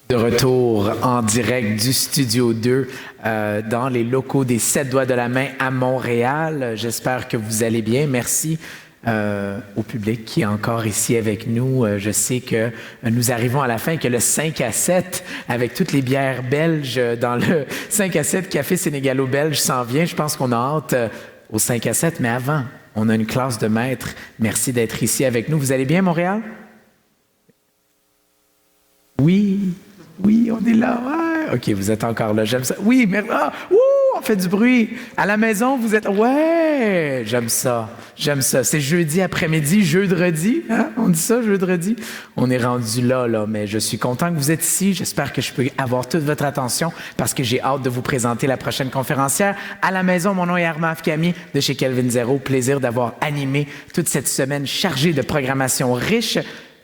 De retour en direct du Studio 2 dans les locaux des 7 doigts de la main à Montréal. J'espère que vous allez bien. Merci au public qui est encore ici avec nous. Je sais que nous arrivons à la fin, que le 5 à 7, avec toutes les bières belges dans le 5 à 7 Café Sénégalo-Belge s'en vient. Je pense qu'on a hâte au 5 à 7, mais avant, on a une classe de maîtres. Merci d'être ici avec nous. Vous allez bien, Montréal? Oui. Oui, on est là. Ouais. OK, vous êtes encore là. J'aime ça. Oui, mais on fait du bruit. À la maison, vous êtes... Ouais, j'aime ça. J'aime ça. C'est jeudi après-midi, jeudi. Hein? On dit ça, jeudi. On est rendu là, mais je suis content que vous êtes ici. J'espère que je peux avoir toute votre attention parce que j'ai hâte de vous présenter la prochaine conférencière. À la maison, mon nom est Armand Afkami de chez Kelvin Zero. Plaisir d'avoir animé toute cette semaine chargée de programmation riche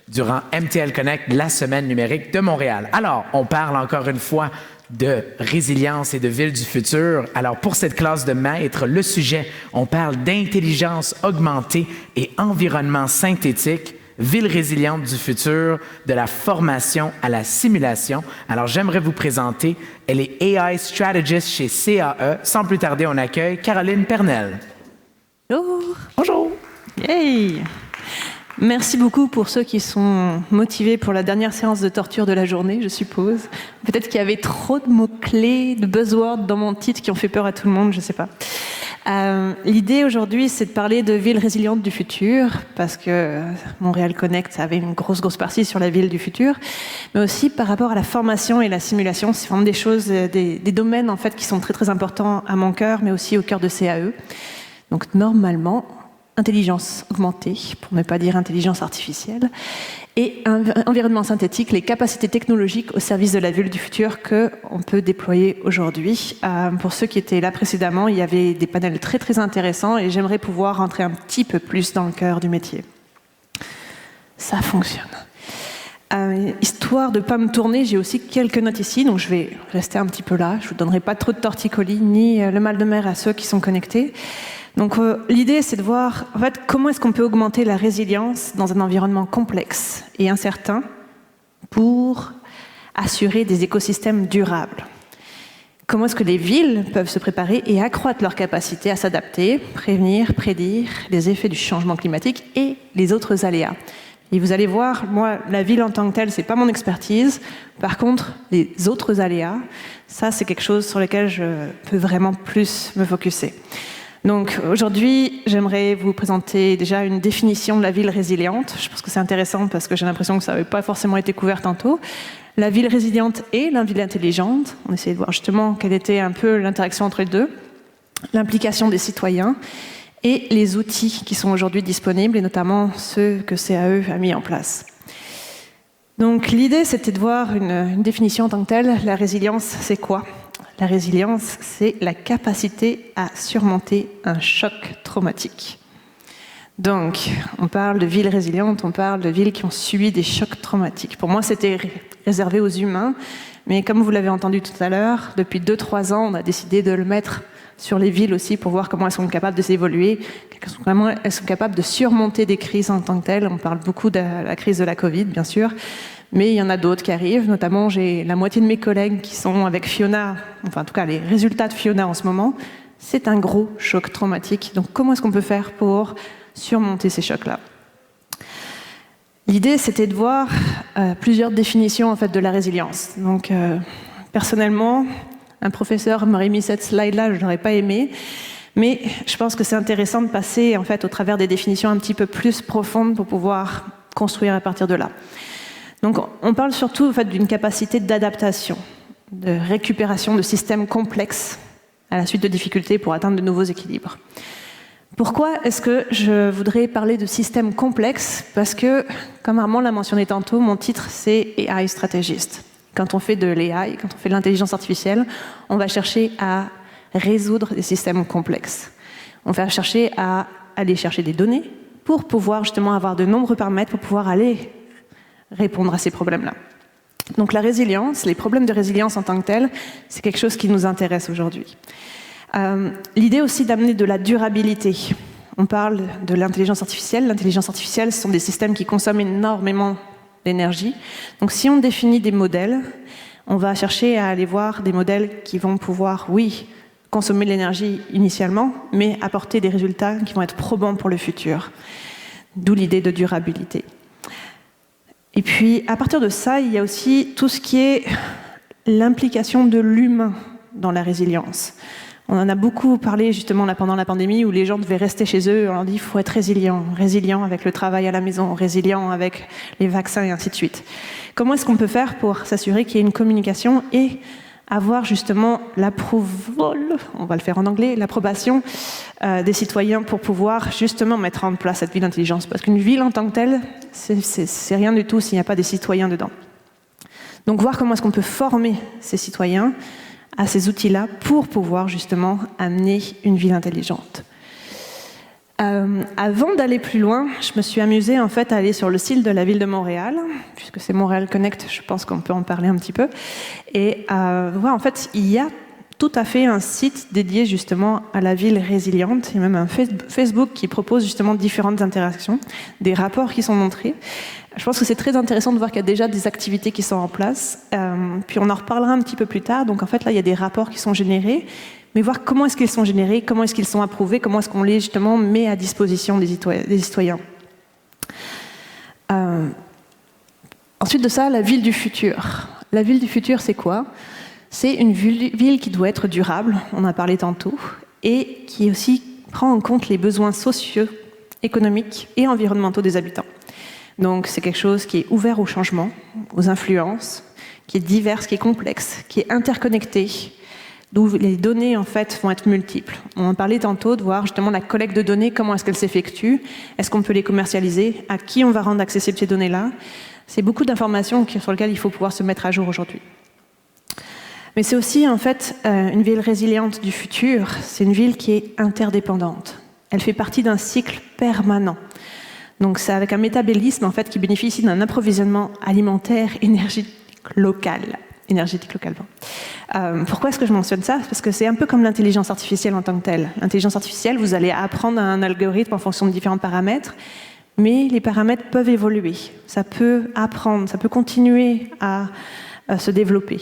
durant MTL Connect, la semaine numérique de Montréal. Alors, on parle encore une fois de résilience et de ville du futur. Alors, pour cette classe de maîtres, le sujet, on parle d'intelligence augmentée et environnement synthétique, ville résiliente du futur, de la formation à la simulation. Alors, j'aimerais vous présenter, elle est AI Strategist chez CAE. Sans plus tarder, on accueille Caroline Pernel. Bonjour. Bonjour. Yay. Merci beaucoup pour ceux qui sont motivés pour la dernière séance de torture de la journée, je suppose. Peut-être qu'il y avait trop de mots-clés, de buzzwords dans mon titre qui ont fait peur à tout le monde, je ne sais pas. L'idée aujourd'hui, c'est de parler de ville résiliente du futur, parce que Montréal Connect avait une grosse partie sur la ville du futur, mais aussi par rapport à la formation et la simulation. C'est vraiment des choses, des domaines en fait qui sont très importants à mon cœur, mais aussi au cœur de CAE. Donc normalement, intelligence augmentée, pour ne pas dire intelligence artificielle, et environnement synthétique, les capacités technologiques au service de la ville du futur qu'on peut déployer aujourd'hui. Pour ceux qui étaient là précédemment, il y avait des panels très intéressants et j'aimerais pouvoir rentrer un petit peu plus dans le cœur du métier. Ça fonctionne. Histoire de ne pas me tourner, j'ai aussi quelques notes ici, donc je vais rester un petit peu là. Je ne vous donnerai pas trop de torticolis ni le mal de mer à ceux qui sont connectés. Donc l'idée, c'est de voir en fait, comment est-ce qu'on peut augmenter la résilience dans un environnement complexe et incertain pour assurer des écosystèmes durables. Comment est-ce que les villes peuvent se préparer et accroître leur capacité à s'adapter, prévenir, prédire les effets du changement climatique et les autres aléas. Et vous allez voir, moi, la ville en tant que telle, c'est pas mon expertise. Par contre, les autres aléas, ça, c'est quelque chose sur lequel je peux vraiment plus me focuser. Donc aujourd'hui, j'aimerais vous présenter déjà une définition de la ville résiliente. Je pense que c'est intéressant parce que j'ai l'impression que ça n'avait pas forcément été couvert tantôt. La ville résiliente et la ville intelligente. On essayait de voir justement quelle était un peu l'interaction entre les deux. L'implication des citoyens et les outils qui sont aujourd'hui disponibles et notamment ceux que CAE a mis en place. Donc l'idée, c'était de voir une définition en tant que telle. La résilience, c'est quoi ? La résilience, c'est la capacité à surmonter un choc traumatique. Donc, on parle de villes résilientes, on parle de villes qui ont subi des chocs traumatiques. Pour moi, c'était réservé aux humains, mais comme vous l'avez entendu tout à l'heure, depuis 2-3 ans, on a décidé de le mettre sur les villes aussi pour voir comment elles sont capables de s'évoluer, comment elles sont capables de surmonter des crises en tant que telles. On parle beaucoup de la crise de la Covid, bien sûr, mais il y en a d'autres qui arrivent, notamment j'ai la moitié de mes collègues qui sont avec Fiona, enfin en tout cas les résultats de Fiona en ce moment, c'est un gros choc traumatique. Donc comment est-ce qu'on peut faire pour surmonter ces chocs-là ? L'idée c'était de voir plusieurs définitions en fait, de la résilience. Donc personnellement, un professeur m'aurait mis cette slide-là, je n'aurais pas aimé, mais je pense que c'est intéressant de passer en fait, au travers des définitions un petit peu plus profondes pour pouvoir construire à partir de là. Donc, on parle surtout en fait, d'une capacité d'adaptation, de récupération de systèmes complexes à la suite de difficultés pour atteindre de nouveaux équilibres. Pourquoi est-ce que je voudrais parler de systèmes complexes ? Parce que, comme Armand l'a mentionné tantôt, mon titre c'est AI Strategist. Quand on fait de l'AI, quand on fait de l'intelligence artificielle, on va chercher à résoudre des systèmes complexes. On va chercher à aller chercher des données pour pouvoir justement avoir de nombreux paramètres pour pouvoir aller répondre à ces problèmes-là. Donc la résilience, les problèmes de résilience en tant que tels, c'est quelque chose qui nous intéresse aujourd'hui. L'idée aussi d'amener de la durabilité. On parle de l'intelligence artificielle. L'intelligence artificielle, ce sont des systèmes qui consomment énormément l'énergie. Donc si on définit des modèles, on va chercher à aller voir des modèles qui vont pouvoir, oui, consommer de l'énergie initialement, mais apporter des résultats qui vont être probants pour le futur. D'où l'idée de durabilité. Et puis, à partir de ça, il y a aussi tout ce qui est l'implication de l'humain dans la résilience. On en a beaucoup parlé justement là, pendant la pandémie où les gens devaient rester chez eux. On leur dit qu'il faut être résilient avec le travail à la maison, résilient avec les vaccins et ainsi de suite. Comment est-ce qu'on peut faire pour s'assurer qu'il y ait une communication et avoir justement on va le faire en anglais, l'approbation des citoyens pour pouvoir justement mettre en place cette ville d'intelligence. Parce qu'une ville en tant que telle, c'est rien du tout s'il n'y a pas des citoyens dedans. Donc voir comment est-ce qu'on peut former ces citoyens à ces outils-là pour pouvoir justement amener une ville intelligente. Avant d'aller plus loin, je me suis amusée en fait à aller sur le site de la ville de Montréal, puisque c'est Montréal Connect, je pense qu'on peut en parler un petit peu, et voir en fait il y a tout à fait un site dédié justement à la ville résiliente. Il y a même un Facebook qui propose justement différentes interactions, des rapports qui sont montrés. Je pense que c'est très intéressant de voir qu'il y a déjà des activités qui sont en place. Puis on en reparlera un petit peu plus tard. Donc en fait là, il y a des rapports qui sont générés, mais voir comment est-ce qu'ils sont générés, comment est-ce qu'ils sont approuvés, comment est-ce qu'on les justement met à disposition des citoyens. Ensuite de ça, la ville du futur. La ville du futur, c'est quoi ? C'est une ville qui doit être durable, on en a parlé tantôt, et qui aussi prend en compte les besoins sociaux, économiques et environnementaux des habitants. Donc c'est quelque chose qui est ouvert au changement, aux influences, qui est divers, qui est complexe, qui est interconnecté, d'où les données en fait vont être multiples. On en parlait tantôt de voir justement la collecte de données, comment est-ce qu'elle s'effectue, est-ce qu'on peut les commercialiser, à qui on va rendre accessibles ces données-là. C'est beaucoup d'informations sur lesquelles il faut pouvoir se mettre à jour aujourd'hui. Mais c'est aussi en fait une ville résiliente du futur, c'est une ville qui est interdépendante. Elle fait partie d'un cycle permanent. Donc c'est avec un métabolisme en fait qui bénéficie d'un approvisionnement alimentaire énergétique local. Pourquoi est-ce que je mentionne ça ? Parce que c'est un peu comme l'intelligence artificielle en tant que telle. L'intelligence artificielle, vous allez apprendre un algorithme en fonction de différents paramètres, mais les paramètres peuvent évoluer. Ça peut apprendre, ça peut continuer à se développer.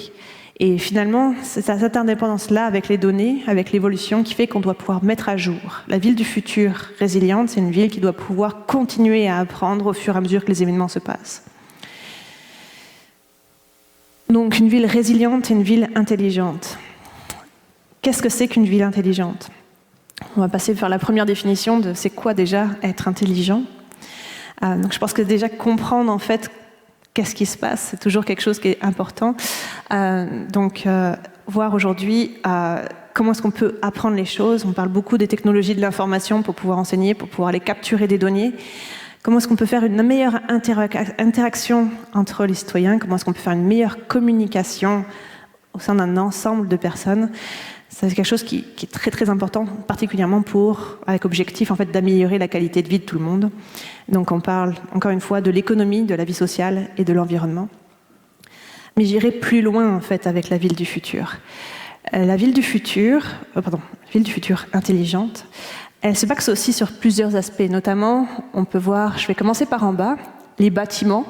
Et finalement, c'est cette indépendance-là avec les données, avec l'évolution, qui fait qu'on doit pouvoir mettre à jour. La ville du futur résiliente, c'est une ville qui doit pouvoir continuer à apprendre au fur et à mesure que les événements se passent. Donc une ville résiliente et une ville intelligente. Qu'est-ce que c'est qu'une ville intelligente ? On va passer par la première définition de c'est quoi déjà être intelligent. Donc je pense que déjà comprendre en fait qu'est-ce qui se passe, c'est toujours quelque chose qui est important. Voir aujourd'hui comment est-ce qu'on peut apprendre les choses. On parle beaucoup des technologies de l'information pour pouvoir enseigner, pour pouvoir les capturer des données. Comment est-ce qu'on peut faire une meilleure interaction entre les citoyens? Comment est-ce qu'on peut faire une meilleure communication au sein d'un ensemble de personnes? C'est quelque chose qui est très très important, particulièrement avec objectif en fait d'améliorer la qualité de vie de tout le monde. Donc on parle encore une fois de l'économie, de la vie sociale et de l'environnement. Mais j'irai plus loin en fait avec la ville du futur. La ville du futur intelligente, elle se base aussi sur plusieurs aspects. Notamment, on peut voir, je vais commencer par en bas, les bâtiments,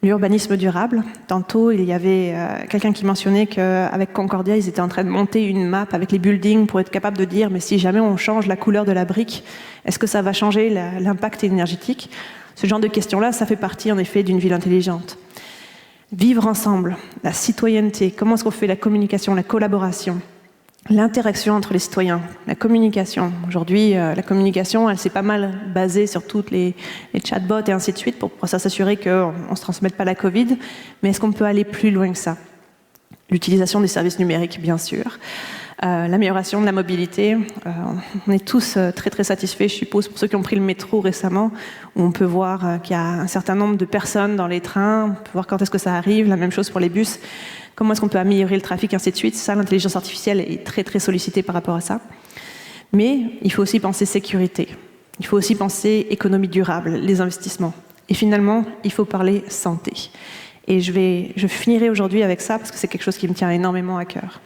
l'urbanisme durable. Tantôt, il y avait quelqu'un qui mentionnait qu'avec Concordia, ils étaient en train de monter une map avec les buildings pour être capable de dire, mais si jamais on change la couleur de la brique, est-ce que ça va changer l'impact énergétique? Ce genre de questions-là, ça fait partie en effet d'une ville intelligente. Vivre ensemble, la citoyenneté, comment est-ce qu'on fait la communication, la collaboration, l'interaction entre les citoyens, la communication. Aujourd'hui, la communication, elle s'est pas mal basée sur toutes les chatbots et ainsi de suite pour s'assurer qu'on ne se transmette pas la Covid. Mais est-ce qu'on peut aller plus loin que ça? L'utilisation des services numériques, bien sûr. L'amélioration de la mobilité. On est tous très très satisfaits, je suppose, pour ceux qui ont pris le métro récemment, où on peut voir qu'il y a un certain nombre de personnes dans les trains, on peut voir quand est-ce que ça arrive, la même chose pour les bus. Comment est-ce qu'on peut améliorer le trafic, ainsi de suite. Ça, l'intelligence artificielle est très très sollicitée par rapport à ça. Mais il faut aussi penser sécurité. Il faut aussi penser économie durable, les investissements. Et finalement, il faut parler santé. Et je finirai aujourd'hui avec ça, parce que c'est quelque chose qui me tient énormément à cœur.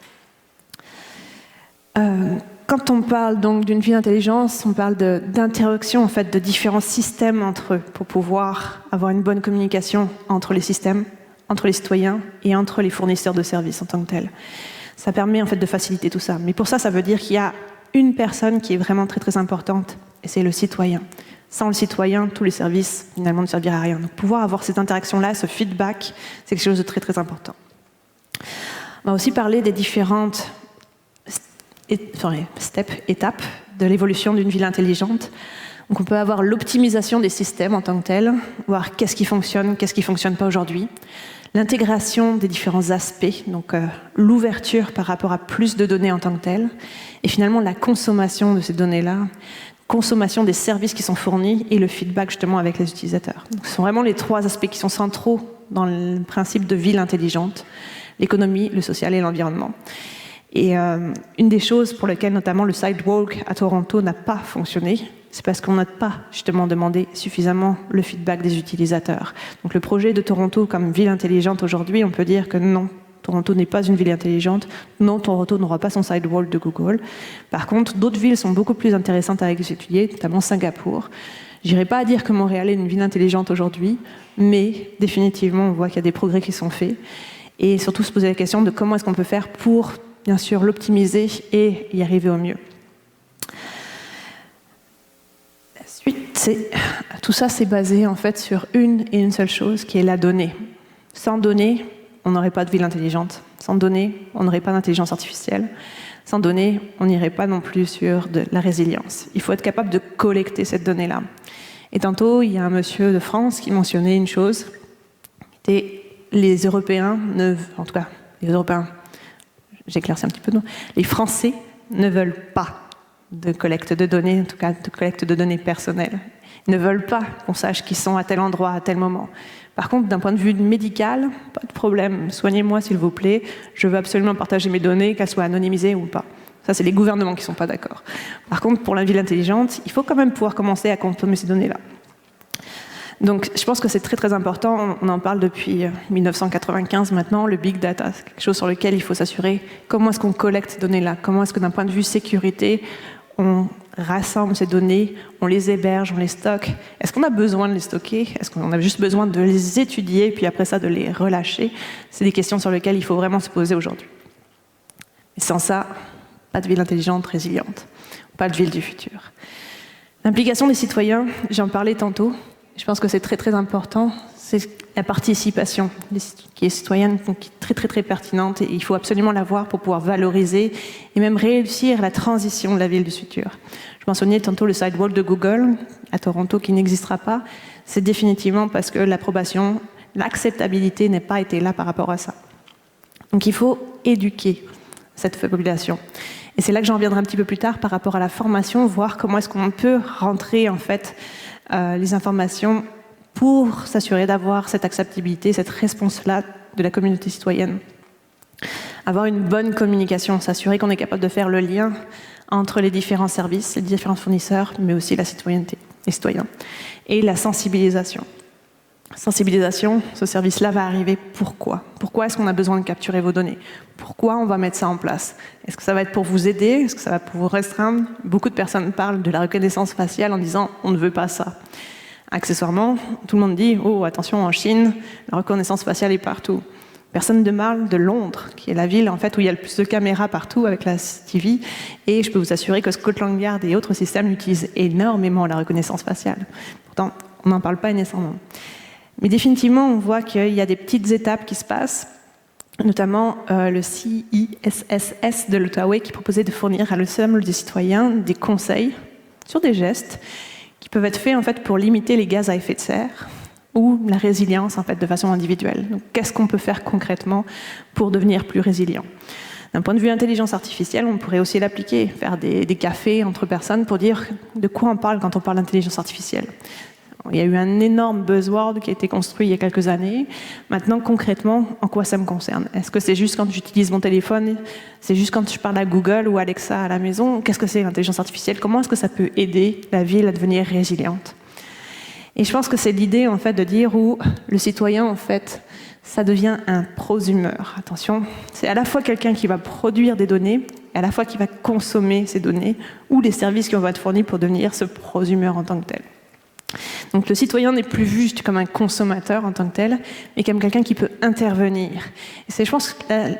quand on parle donc d'une ville d'intelligence, on parle d'interaction en fait de différents systèmes entre eux pour pouvoir avoir une bonne communication entre les systèmes, entre les citoyens et entre les fournisseurs de services en tant que tels. Ça permet en fait de faciliter tout ça. Mais pour ça, ça veut dire qu'il y a une personne qui est vraiment très très importante, et c'est le citoyen. Sans le citoyen, tous les services finalement ne serviraient à rien. Donc pouvoir avoir cette interaction-là, ce feedback, c'est quelque chose de très très important. On va aussi parler des différentes étapes de l'évolution d'une ville intelligente. Donc on peut avoir l'optimisation des systèmes en tant que tels, voir qu'est-ce qui fonctionne pas aujourd'hui. L'intégration des différents aspects, donc l'ouverture par rapport à plus de données en tant que telles, et finalement la consommation de ces données-là, consommation des services qui sont fournis et le feedback justement avec les utilisateurs. Donc, ce sont vraiment les trois aspects qui sont centraux dans le principe de ville intelligente, l'économie, le social et l'environnement. Et une des choses pour lesquelles notamment le Sidewalk à Toronto n'a pas fonctionné, c'est parce qu'on n'a pas justement demandé suffisamment le feedback des utilisateurs. Donc le projet de Toronto comme ville intelligente aujourd'hui, on peut dire que non, Toronto n'est pas une ville intelligente, non, Toronto n'aura pas son Sidewalk de Google. Par contre, d'autres villes sont beaucoup plus intéressantes à étudier, notamment Singapour. Je n'irai pas à dire que Montréal est une ville intelligente aujourd'hui, mais définitivement on voit qu'il y a des progrès qui sont faits. Et surtout se poser la question de comment est-ce qu'on peut faire pour bien sûr l'optimiser et y arriver au mieux. La suite, tout ça c'est basé en fait sur une et une seule chose qui est la donnée. Sans données, on n'aurait pas de ville intelligente. Sans données, on n'aurait pas d'intelligence artificielle. Sans données, on n'irait pas non plus sur de la résilience. Il faut être capable de collecter cette donnée-là. Et tantôt, il y a un monsieur de France qui mentionnait une chose, c'était les Européens, en tout cas les Européens, j'éclaircis un petit peu, non, les Français ne veulent pas de collecte de données, en tout cas de collecte de données personnelles. Ils ne veulent pas qu'on sache qu'ils sont à tel endroit, à tel moment. Par contre, d'un point de vue médical, pas de problème, soignez-moi s'il vous plaît, je veux absolument partager mes données, qu'elles soient anonymisées ou pas. Ça, c'est les gouvernements qui ne sont pas d'accord. Par contre, pour la ville intelligente, il faut quand même pouvoir commencer à consommer ces données-là. Donc, je pense que c'est très très important, on en parle depuis 1995 maintenant, le big data, c'est quelque chose sur lequel il faut s'assurer comment est-ce qu'on collecte ces données-là, comment est-ce que d'un point de vue sécurité, on rassemble ces données, on les héberge, on les stocke. Est-ce qu'on a besoin de les stocker? Est-ce qu'on a juste besoin de les étudier, puis après ça de les relâcher? C'est des questions sur lesquelles il faut vraiment se poser aujourd'hui. Et sans ça, pas de ville intelligente, résiliente, pas de ville du futur. L'implication des citoyens, j'en parlais tantôt, je pense que c'est très très important, c'est la participation qui est citoyenne, donc qui est très très très pertinente et il faut absolument l'avoir pour pouvoir valoriser et même réussir la transition de la ville du futur. Je mentionnais tantôt le Sidewalk de Google à Toronto qui n'existera pas, c'est définitivement parce que l'approbation, l'acceptabilité n'a pas été là par rapport à ça. Donc il faut éduquer cette population. Et c'est là que j'en reviendrai un petit peu plus tard par rapport à la formation, voir comment est-ce qu'on peut rentrer en fait les informations pour s'assurer d'avoir cette acceptabilité, cette réponse-là de la communauté citoyenne. Avoir une bonne communication, s'assurer qu'on est capable de faire le lien entre les différents services, les différents fournisseurs, mais aussi la citoyenneté, les citoyens. Et la sensibilisation. Sensibilisation, ce service-là va arriver pourquoi? Pourquoi est-ce qu'on a besoin de capturer vos données? Pourquoi on va mettre ça en place? Est-ce que ça va être pour vous aider? Est-ce que ça va pour vous restreindre? Beaucoup de personnes parlent de la reconnaissance faciale en disant « on ne veut pas ça ». Accessoirement, tout le monde dit « oh, attention, en Chine, la reconnaissance faciale est partout ». Personne ne parle de Londres, qui est la ville en fait, où il y a le plus de caméras partout avec la CCTV. Et je peux vous assurer que Scotland Yard et autres systèmes utilisent énormément la reconnaissance faciale. Pourtant, on n'en parle pas nécessairement. Mais définitivement, on voit qu'il y a des petites étapes qui se passent, notamment le CISSS de l'Outaouais qui proposait de fournir à l'ensemble des citoyens des conseils sur des gestes qui peuvent être faits en fait, pour limiter les gaz à effet de serre ou la résilience en fait, de façon individuelle. Donc, qu'est-ce qu'on peut faire concrètement pour devenir plus résilient? D'un point de vue intelligence artificielle, on pourrait aussi l'appliquer, faire des cafés entre personnes pour dire de quoi on parle quand on parle d'intelligence artificielle. Il y a eu un énorme buzzword qui a été construit il y a quelques années. Maintenant, concrètement, en quoi ça me concerne? Est-ce que c'est juste quand j'utilise mon téléphone? C'est juste quand je parle à Google ou Alexa à la maison? Qu'est-ce que c'est l'intelligence artificielle? Comment est-ce que ça peut aider la ville à devenir résiliente? Et je pense que c'est l'idée en fait de dire où le citoyen en fait, ça devient un prosumeur. Attention, c'est à la fois quelqu'un qui va produire des données, et à la fois qui va consommer ces données, ou les services qui vont être fournis pour devenir ce prosumeur en tant que tel. Donc le citoyen n'est plus vu juste comme un consommateur en tant que tel, mais comme quelqu'un qui peut intervenir. Et c'est, je pense,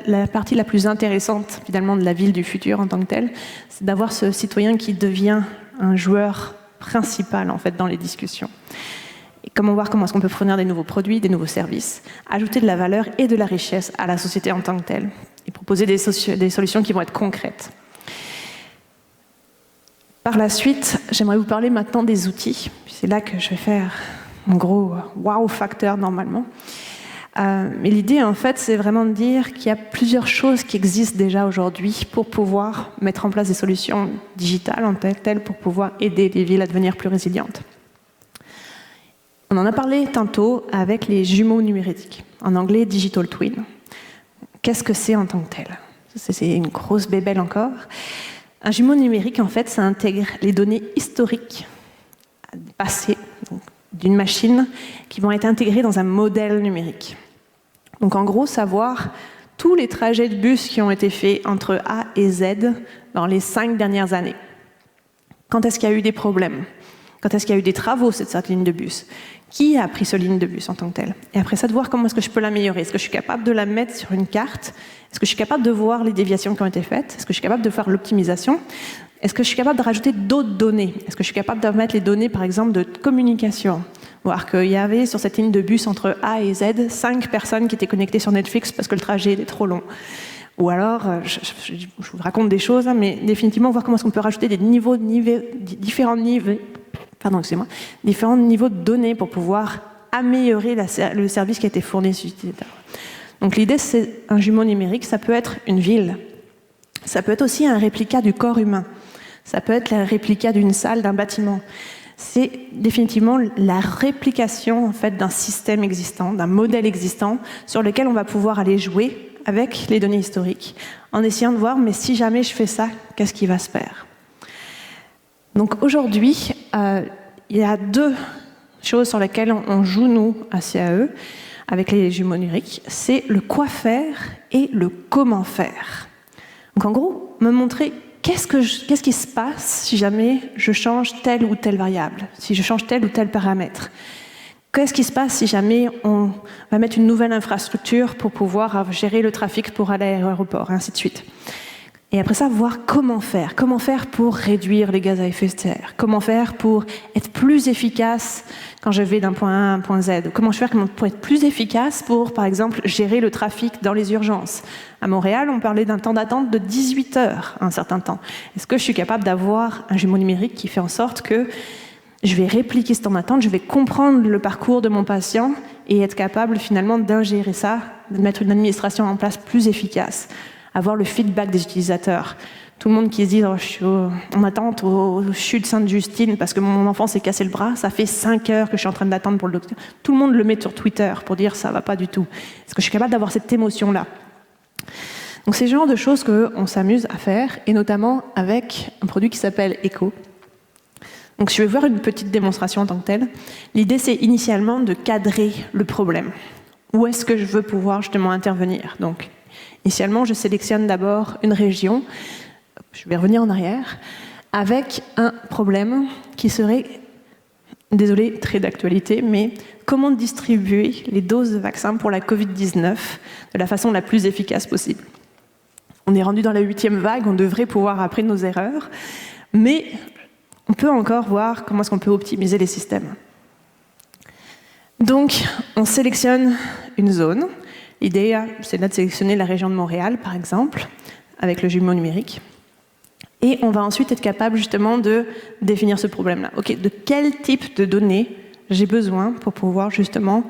la partie la plus intéressante finalement de la ville du futur en tant que tel, c'est d'avoir ce citoyen qui devient un joueur principal en fait dans les discussions. Et comment est-ce qu'on peut fournir des nouveaux produits, des nouveaux services, ajouter de la valeur et de la richesse à la société en tant que telle, et proposer des solutions qui vont être concrètes. Par la suite, j'aimerais vous parler maintenant des outils. C'est là que je vais faire mon gros wow factor normalement. Mais l'idée, en fait, c'est vraiment de dire qu'il y a plusieurs choses qui existent déjà aujourd'hui pour pouvoir mettre en place des solutions digitales en tant que telles pour pouvoir aider les villes à devenir plus résilientes. On en a parlé tantôt avec les jumeaux numériques, en anglais Digital Twin. Qu'est-ce que c'est en tant que tel? C'est une grosse bébelle encore. Un jumeau numérique, en fait, ça intègre les données historiques passées d'une machine qui vont être intégrées dans un modèle numérique. Donc en gros, savoir tous les trajets de bus qui ont été faits entre A et Z dans les 5 dernières années. Quand est-ce qu'il y a eu des problèmes? Quand est-ce qu'il y a eu des travaux sur cette ligne de bus? Qui a pris cette ligne de bus en tant que telle? Et après ça, de voir comment est-ce que je peux l'améliorer. Est-ce que je suis capable de la mettre sur une carte? Est-ce que je suis capable de voir les déviations qui ont été faites? Est-ce que je suis capable de faire l'optimisation? Est-ce que je suis capable de rajouter d'autres données? Est-ce que je suis capable de mettre les données, par exemple, de communication? Voir qu'il y avait sur cette ligne de bus entre A et Z 5 personnes qui étaient connectées sur Netflix parce que le trajet était trop long. Ou alors, je vous raconte des choses, mais définitivement voir comment est-ce qu'on peut rajouter des différents niveaux de données pour pouvoir améliorer le service qui a été fourni sur l'utilisateur. Donc l'idée, c'est un jumeau numérique, ça peut être une ville. Ça peut être aussi un réplica du corps humain. Ça peut être la réplica d'une salle, d'un bâtiment. C'est définitivement la réplication en fait, d'un système existant, d'un modèle existant, sur lequel on va pouvoir aller jouer avec les données historiques, en essayant de voir, mais si jamais je fais ça, qu'est-ce qui va se faire? Donc aujourd'hui, il y a 2 choses sur lesquelles on joue, nous, à CAE, avec les jumeaux numériques, c'est le quoi faire et le comment faire. Donc en gros, me montrer qu'est-ce qui se passe si jamais je change telle ou telle variable, si je change tel ou tel paramètre. Qu'est-ce qui se passe si jamais on va mettre une nouvelle infrastructure pour pouvoir gérer le trafic pour aller à l'aéroport, et ainsi de suite. Et après ça, voir comment faire pour réduire les gaz à effet de serre, comment faire pour être plus efficace quand je vais d'un point A à un point Z, comment faire pour être plus efficace pour, par exemple, gérer le trafic dans les urgences. À Montréal, on parlait d'un temps d'attente de 18 heures à un certain temps. Est-ce que je suis capable d'avoir un jumeau numérique qui fait en sorte que je vais répliquer ce temps d'attente, je vais comprendre le parcours de mon patient et être capable finalement d'ingérer ça, de mettre une administration en place plus efficace, avoir le feedback des utilisateurs. Tout le monde qui se dit je suis en attente au CHU de Sainte-Justine parce que mon enfant s'est cassé le bras, ça fait 5 heures que je suis en train d'attendre pour le docteur. Tout le monde le met sur Twitter pour dire ça va pas du tout. Est-ce que je suis capable d'avoir cette émotion-là? Donc c'est le genre de choses qu'on s'amuse à faire, et notamment avec un produit qui s'appelle Echo. Donc je vais voir une petite démonstration en tant que telle. L'idée, c'est initialement de cadrer le problème. Où est-ce que je veux pouvoir justement intervenir? Donc, initialement, je sélectionne d'abord une région, je vais revenir en arrière, avec un problème qui serait, désolé, très d'actualité, mais comment distribuer les doses de vaccins pour la Covid-19 de la façon la plus efficace possible. On est rendu dans la 8e vague, on devrait pouvoir apprendre nos erreurs, mais on peut encore voir comment est-ce qu'on peut optimiser les systèmes. Donc, on sélectionne une zone. L'idée, c'est là de sélectionner la région de Montréal, par exemple, avec le jumeau numérique. Et on va ensuite être capable, justement, de définir ce problème-là. OK, de quel type de données j'ai besoin pour pouvoir, justement,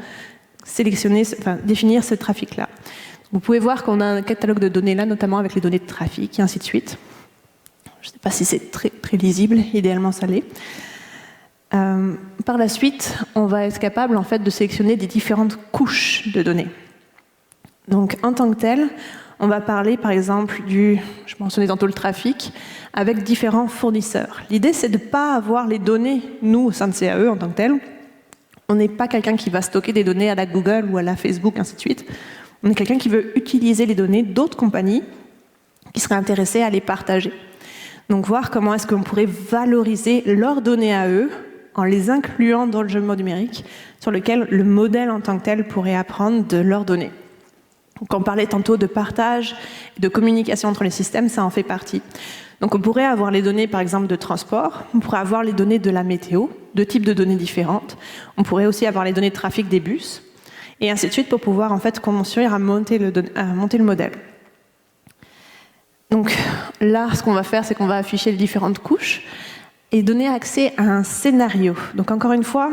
définir ce trafic-là. Vous pouvez voir qu'on a un catalogue de données là, notamment avec les données de trafic, et ainsi de suite. Je ne sais pas si c'est très, très lisible, idéalement ça l'est. Par la suite, on va être capable en fait, de sélectionner des différentes couches de données. Donc, en tant que tel, on va parler par exemple je mentionnais tantôt le trafic, avec différents fournisseurs. L'idée, c'est de ne pas avoir les données, nous, au sein de CAE, en tant que tel. On n'est pas quelqu'un qui va stocker des données à la Google ou à la Facebook, ainsi de suite. On est quelqu'un qui veut utiliser les données d'autres compagnies qui seraient intéressés à les partager. Donc voir comment est-ce qu'on pourrait valoriser leurs données à eux en les incluant dans le jugement numérique sur lequel le modèle en tant que tel pourrait apprendre de leurs données. Donc on parlait tantôt de partage, de communication entre les systèmes, ça en fait partie. Donc on pourrait avoir les données par exemple de transport, on pourrait avoir les données de la météo, deux types de données différentes, on pourrait aussi avoir les données de trafic des bus, et ainsi de suite pour pouvoir en fait construire à monter le modèle. Donc là, ce qu'on va faire, c'est qu'on va afficher les différentes couches et donner accès à un scénario. Donc encore une fois,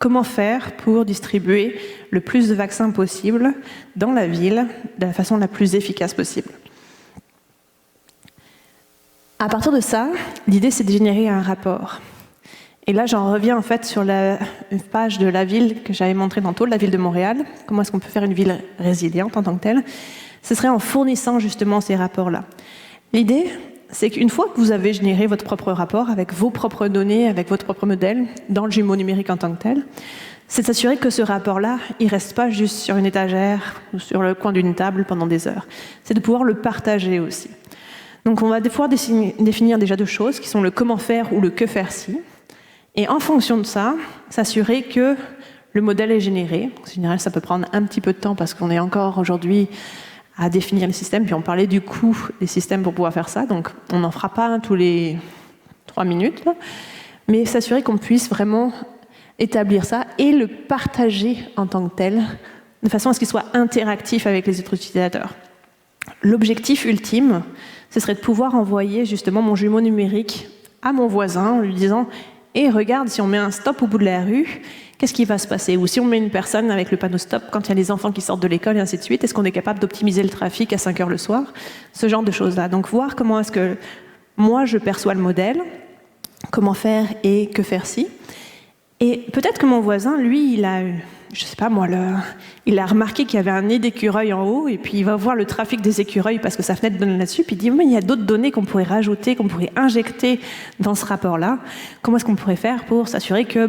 comment faire pour distribuer le plus de vaccins possible dans la ville de la façon la plus efficace possible. À partir de ça, l'idée c'est de générer un rapport. Et là, j'en reviens en fait sur la page de la ville que j'avais montrée tantôt, la ville de Montréal. Comment est-ce qu'on peut faire une ville résiliente en tant que telle? Ce serait en fournissant justement ces rapports-là. L'idée, c'est qu'une fois que vous avez généré votre propre rapport avec vos propres données, avec votre propre modèle, dans le jumeau numérique en tant que tel, c'est de s'assurer que ce rapport-là, il ne reste pas juste sur une étagère ou sur le coin d'une table pendant des heures. C'est de pouvoir le partager aussi. Donc on va pouvoir définir déjà deux choses, qui sont le comment faire ou le que faire si. Et en fonction de ça, s'assurer que le modèle est généré. En général, ça peut prendre un petit peu de temps parce qu'on est encore aujourd'hui à définir les systèmes, puis on parlait du coût des systèmes pour pouvoir faire ça, donc on n'en fera pas tous les 3 minutes, là, mais s'assurer qu'on puisse vraiment établir ça et le partager en tant que tel, de façon à ce qu'il soit interactif avec les autres utilisateurs. L'objectif ultime, ce serait de pouvoir envoyer justement mon jumeau numérique à mon voisin en lui disant « Et regarde, si on met un stop au bout de la rue, qu'est-ce qui va se passer ?» Ou si on met une personne avec le panneau stop quand il y a les enfants qui sortent de l'école et ainsi de suite, est-ce qu'on est capable d'optimiser le trafic à 5 heures le soir? Ce genre de choses-là. Donc voir comment est-ce que moi je perçois le modèle, comment faire et que faire si. Et peut-être que mon voisin, lui, il a, je sais pas moi, il a remarqué qu'il y avait un nid d'écureuil en haut, et puis il va voir le trafic des écureuils parce que sa fenêtre donne là-dessus, puis il dit mais il y a d'autres données qu'on pourrait rajouter, qu'on pourrait injecter dans ce rapport-là. Comment est-ce qu'on pourrait faire pour s'assurer que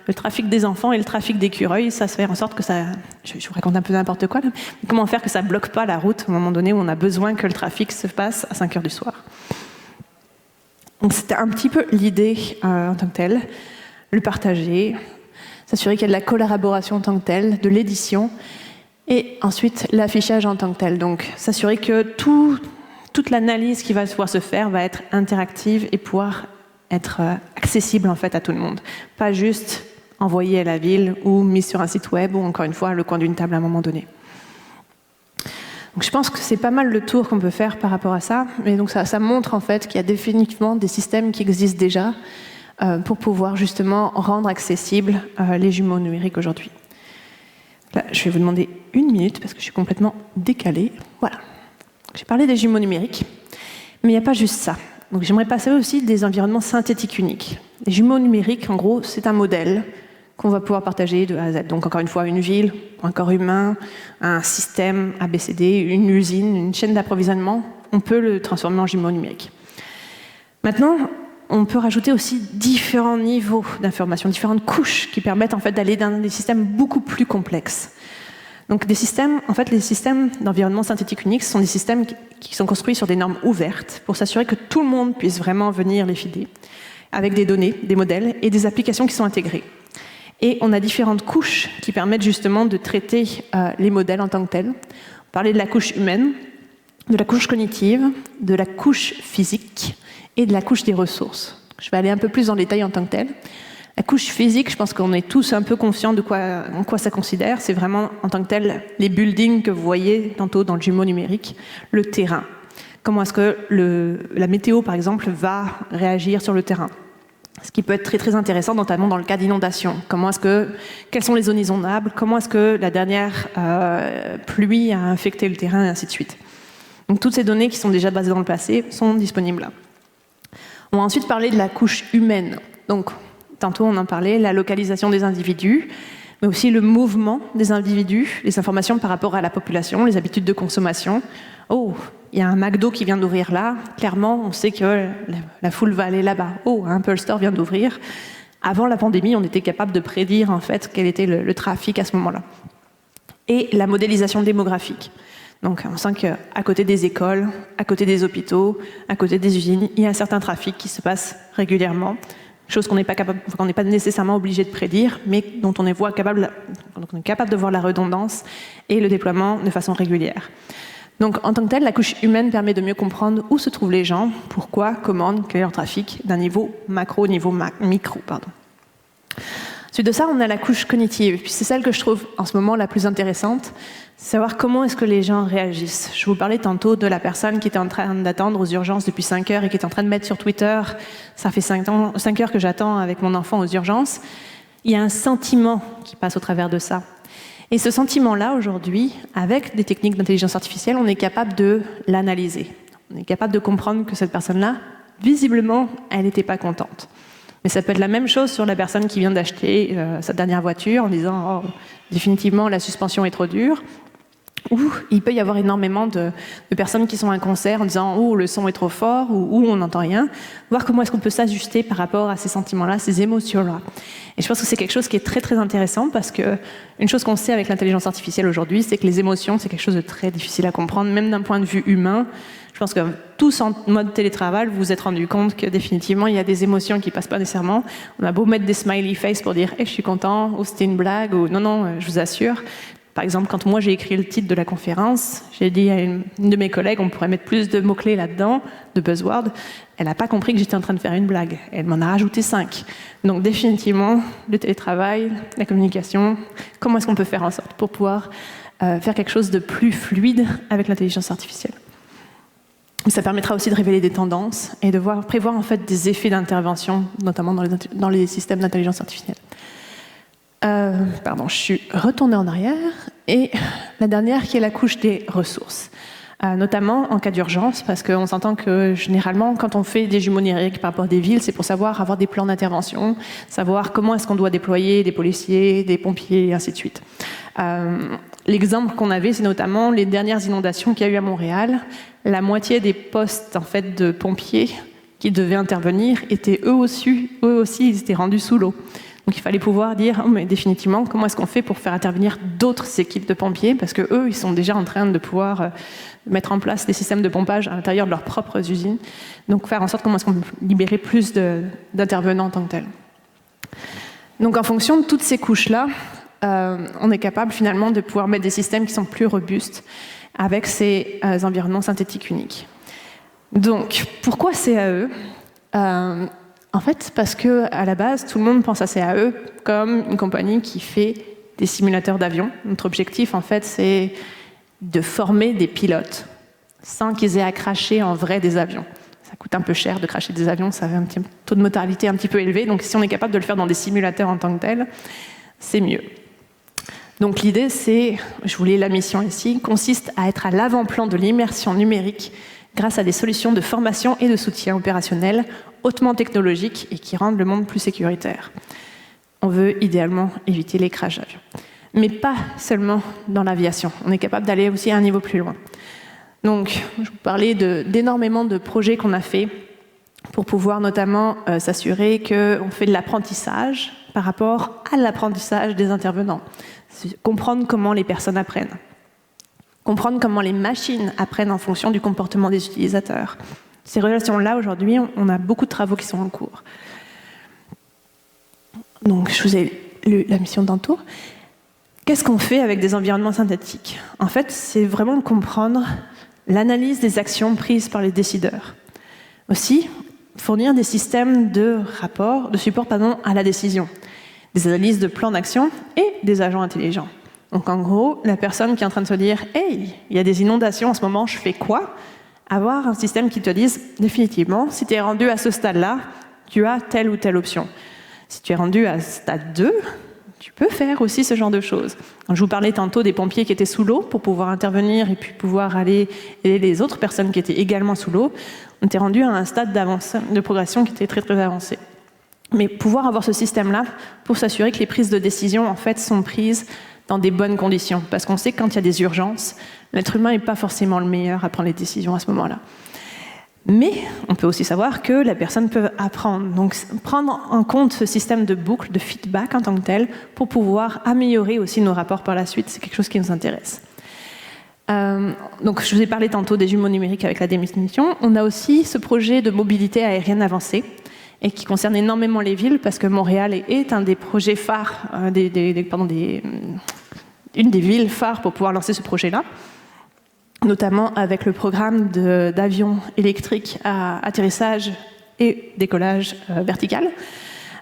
le trafic des enfants et le trafic d'écureuils, ça se fait en sorte que ça, je vous raconte un peu n'importe quoi là, mais comment faire que ça bloque pas la route au moment donné où on a besoin que le trafic se passe à 5 heures du soir. Donc c'était un petit peu l'idée en tant que telle. Le partager, s'assurer qu'il y a de la collaboration en tant que telle, de l'édition, et ensuite l'affichage en tant que tel. Donc s'assurer que toute l'analyse qui va pouvoir se faire va être interactive et pouvoir être accessible en fait à tout le monde. Pas juste envoyée à la ville ou mise sur un site web ou encore une fois le coin d'une table à un moment donné. Donc je pense que c'est pas mal le tour qu'on peut faire par rapport à ça, mais donc ça montre en fait qu'il y a définitivement des systèmes qui existent déjà pour pouvoir justement rendre accessibles les jumeaux numériques aujourd'hui. Là, je vais vous demander 1 minute parce que je suis complètement décalée. Voilà. J'ai parlé des jumeaux numériques, mais il n'y a pas juste ça. Donc j'aimerais passer aussi des environnements synthétiques uniques. Les jumeaux numériques, en gros, c'est un modèle qu'on va pouvoir partager de A à Z. Donc encore une fois, une ville, un corps humain, un système ABCD, une usine, une chaîne d'approvisionnement, on peut le transformer en jumeaux numériques. Maintenant, on peut rajouter aussi différents niveaux d'information, différentes couches qui permettent en fait d'aller dans des systèmes beaucoup plus complexes. Donc des systèmes, en fait, les systèmes d'environnement synthétique unique sont des systèmes qui sont construits sur des normes ouvertes pour s'assurer que tout le monde puisse vraiment venir les feeder avec des données, des modèles et des applications qui sont intégrées. Et on a différentes couches qui permettent justement de traiter les modèles en tant que tels. On parlait de la couche humaine, de la couche cognitive, de la couche physique et de la couche des ressources. Je vais aller un peu plus en détail en tant que tel. La couche physique, je pense qu'on est tous un peu conscients de en quoi ça considère. C'est vraiment en tant que tel les buildings que vous voyez tantôt dans le jumeau numérique, le terrain. Comment est-ce que la météo, par exemple, va réagir sur le terrain? Ce qui peut être très très intéressant, notamment dans le cas d'inondation. Quelles sont les zones inondables? Comment est-ce que la dernière pluie a infecté le terrain et ainsi de suite. Donc toutes ces données qui sont déjà basées dans le passé sont disponibles là. On va ensuite parler de la couche humaine. Donc, tantôt on en parlait, la localisation des individus, mais aussi le mouvement des individus, les informations par rapport à la population, les habitudes de consommation. Oh, il y a un McDo qui vient d'ouvrir là. Clairement, on sait que la foule va aller là-bas. Oh, un Apple Store vient d'ouvrir. Avant la pandémie, on était capable de prédire en fait quel était le trafic à ce moment-là. Et la modélisation démographique. Donc on sent qu'à côté des écoles, à côté des hôpitaux, à côté des usines, il y a un certain trafic qui se passe régulièrement, chose qu'on n'est pas nécessairement obligé de prédire, mais dont on est capable de voir la redondance et le déploiement de façon régulière. Donc en tant que tel, la couche humaine permet de mieux comprendre où se trouvent les gens, pourquoi, comment, quel est leur trafic, d'un niveau macro au niveau micro. Ensuite de ça, on a la couche cognitive, puis c'est celle que je trouve en ce moment la plus intéressante, c'est savoir comment est-ce que les gens réagissent. Je vous parlais tantôt de la personne qui était en train d'attendre aux urgences depuis 5 heures et qui est en train de mettre sur Twitter « ça fait 5 heures que j'attends avec mon enfant aux urgences ». Il y a un sentiment qui passe au travers de ça. Et ce sentiment-là, aujourd'hui, avec des techniques d'intelligence artificielle, on est capable de l'analyser. On est capable de comprendre que cette personne-là, visiblement, elle n'était pas contente. Mais ça peut être la même chose sur la personne qui vient d'acheter sa dernière voiture en disant « oh, définitivement, la suspension est trop dure ». Ou il peut y avoir énormément de personnes qui sont à un concert en disant « oh, le son est trop fort » ou « on n'entend rien ». Voir comment est-ce qu'on peut s'ajuster par rapport à ces sentiments-là, ces émotions-là. Et je pense que c'est quelque chose qui est très très intéressant parce qu'une chose qu'on sait avec l'intelligence artificielle aujourd'hui, c'est que les émotions, c'est quelque chose de très difficile à comprendre, même d'un point de vue humain. Je pense que tous en mode télétravail, vous vous êtes rendu compte que définitivement, il y a des émotions qui ne passent pas nécessairement. On a beau mettre des smiley face pour dire hey, « je suis content » ou « c'était une blague » ou « non, non, je vous assure ». Par exemple, quand moi j'ai écrit le titre de la conférence, j'ai dit à une de mes collègues, on pourrait mettre plus de mots-clés là-dedans, de buzzwords. Elle n'a pas compris que j'étais en train de faire une blague. Elle m'en a rajouté 5. Donc définitivement, le télétravail, la communication, comment est-ce qu'on peut faire en sorte pour pouvoir faire quelque chose de plus fluide avec l'intelligence artificielle. Ça permettra aussi de révéler des tendances et de prévoir en fait des effets d'intervention, notamment dans les systèmes d'intelligence artificielle. Je suis retournée en arrière. Et la dernière qui est la couche des ressources. Notamment en cas d'urgence, parce qu'on s'entend que généralement, quand on fait des jumeaux numériques par rapport à des villes, c'est pour savoir avoir des plans d'intervention, savoir comment est-ce qu'on doit déployer des policiers, des pompiers, et ainsi de suite. L'exemple qu'on avait, c'est notamment les dernières inondations qu'il y a eu à Montréal. La moitié des postes en fait, de pompiers qui devaient intervenir étaient eux aussi ils étaient rendus sous l'eau. Donc il fallait pouvoir dire, oh, mais définitivement, comment est-ce qu'on fait pour faire intervenir d'autres équipes de pompiers, parce que eux, ils sont déjà en train de pouvoir mettre en place des systèmes de pompage à l'intérieur de leurs propres usines. Donc faire en sorte comment est-ce qu'on peut libérer plus d'intervenants en tant que tels. Donc en fonction de toutes ces couches-là, on est capable finalement de pouvoir mettre des systèmes qui sont plus robustes avec ces environnements synthétiques uniques. Donc pourquoi CAE En fait, parce qu'à la base, tout le monde pense à CAE comme une compagnie qui fait des simulateurs d'avions. Notre objectif, en fait, c'est de former des pilotes sans qu'ils aient à cracher en vrai des avions. Ça coûte un peu cher de cracher des avions, ça avait un petit taux de mortalité un petit peu élevé. Donc si on est capable de le faire dans des simulateurs en tant que tel, c'est mieux. Donc l'idée, c'est, je vous lis la mission ici, consiste à être à l'avant-plan de l'immersion numérique grâce à des solutions de formation et de soutien opérationnel hautement technologiques et qui rendent le monde plus sécuritaire. On veut idéalement éviter les crashs d'avions. Mais pas seulement dans l'aviation. On est capable d'aller aussi à un niveau plus loin. Donc, je vous parlais d'énormément de projets qu'on a fait pour pouvoir notamment s'assurer qu'on fait de l'apprentissage par rapport à l'apprentissage des intervenants. Comprendre comment les personnes apprennent. Comprendre comment les machines apprennent en fonction du comportement des utilisateurs. Ces relations-là, aujourd'hui, on a beaucoup de travaux qui sont en cours. Donc, je vous ai lu la mission tantôt. Qu'est-ce qu'on fait avec des environnements synthétiques? En fait, c'est vraiment de comprendre l'analyse des actions prises par les décideurs. Aussi, fournir des systèmes de support à la décision, des analyses de plans d'action et des agents intelligents. Donc en gros, la personne qui est en train de se dire « Hey, il y a des inondations en ce moment, je fais quoi ?» Avoir un système qui te dise définitivement, si tu es rendu à ce stade-là, tu as telle ou telle option. Si tu es rendu à stade 2, tu peux faire aussi ce genre de choses. Donc, je vous parlais tantôt des pompiers qui étaient sous l'eau pour pouvoir intervenir et puis pouvoir aller aider les autres personnes qui étaient également sous l'eau. On était rendu à un stade de progression qui était très très avancé. Mais pouvoir avoir ce système-là pour s'assurer que les prises de décision en fait sont prises dans des bonnes conditions. Parce qu'on sait que quand il y a des urgences, l'être humain n'est pas forcément le meilleur à prendre les décisions à ce moment-là. Mais on peut aussi savoir que la personne peut apprendre. Donc prendre en compte ce système de boucle, de feedback en tant que tel, pour pouvoir améliorer aussi nos rapports par la suite, c'est quelque chose qui nous intéresse. Donc, je vous ai parlé tantôt des jumeaux numériques avec la définition. On a aussi ce projet de mobilité aérienne avancée et qui concerne énormément les villes parce que Montréal est un des projets phares, une des villes phares pour pouvoir lancer ce projet-là, notamment avec le programme d'avions électriques à atterrissage et décollage vertical.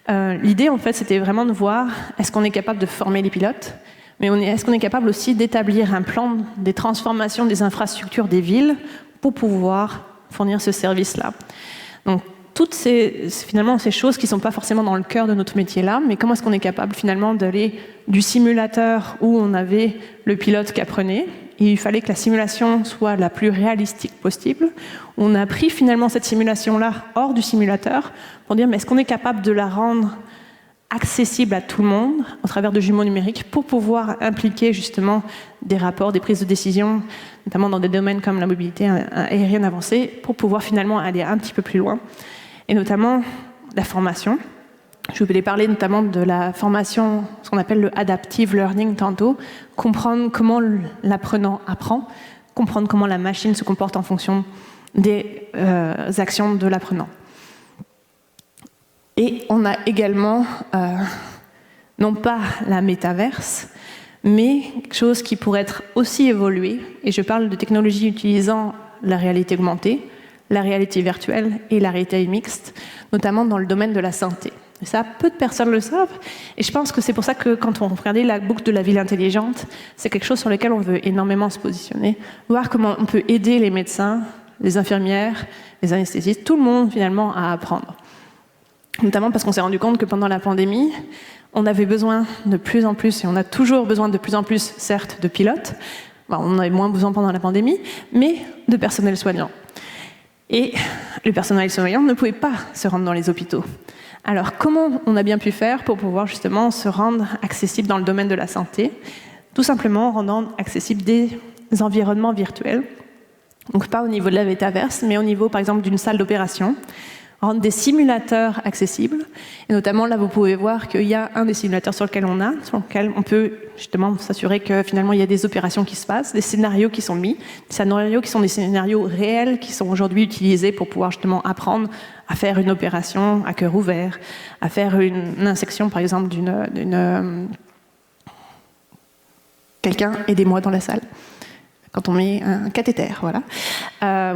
L'idée, en fait, c'était vraiment de voir est-ce qu'on est capable de former les pilotes, mais est-ce qu'on est capable aussi d'établir un plan des transformations des infrastructures des villes pour pouvoir fournir ce service-là. Donc, toutes ces choses qui ne sont pas forcément dans le cœur de notre métier là, mais comment est-ce qu'on est capable finalement d'aller du simulateur où on avait le pilote qui apprenait, et il fallait que la simulation soit la plus réalistique possible. On a pris finalement cette simulation-là hors du simulateur pour dire mais est-ce qu'on est capable de la rendre accessible à tout le monde au travers de jumeaux numériques pour pouvoir impliquer justement des rapports, des prises de décision, notamment dans des domaines comme la mobilité aérienne avancée, pour pouvoir finalement aller un petit peu plus loin. Et notamment la formation. Je voulais parler notamment de la formation, ce qu'on appelle le adaptive learning tantôt, comprendre comment l'apprenant apprend, comprendre comment la machine se comporte en fonction des actions de l'apprenant. Et on a également, non pas la métaverse, mais quelque chose qui pourrait être aussi évolué, et je parle de technologies utilisant la réalité augmentée, la réalité virtuelle et la réalité mixte, notamment dans le domaine de la santé. Et ça, peu de personnes le savent, et je pense que c'est pour ça que quand on regardait la boucle de la ville intelligente, c'est quelque chose sur lequel on veut énormément se positionner, voir comment on peut aider les médecins, les infirmières, les anesthésistes, tout le monde finalement à apprendre. Notamment parce qu'on s'est rendu compte que pendant la pandémie, on avait besoin de plus en plus, et on a toujours besoin de plus en plus, certes, de pilotes, on en avait moins besoin pendant la pandémie, mais de personnel soignant. Et le personnel soignant ne pouvait pas se rendre dans les hôpitaux. Alors, comment on a bien pu faire pour pouvoir justement se rendre accessible dans le domaine de la santé? Tout simplement en rendant accessibles des environnements virtuels. Donc, pas au niveau de la métaverse, mais au niveau, par exemple, d'une salle d'opération. Rendre des simulateurs accessibles. Et notamment, là, vous pouvez voir qu'il y a un des simulateurs sur lequel on peut justement s'assurer que finalement, il y a des opérations qui se passent, des scénarios qui sont mis, des scénarios qui sont des scénarios réels qui sont aujourd'hui utilisés pour pouvoir justement apprendre à faire une opération à cœur ouvert, à faire une insection, par exemple, quelqu'un, aidez-moi dans la salle. Quand on met un cathéter, voilà.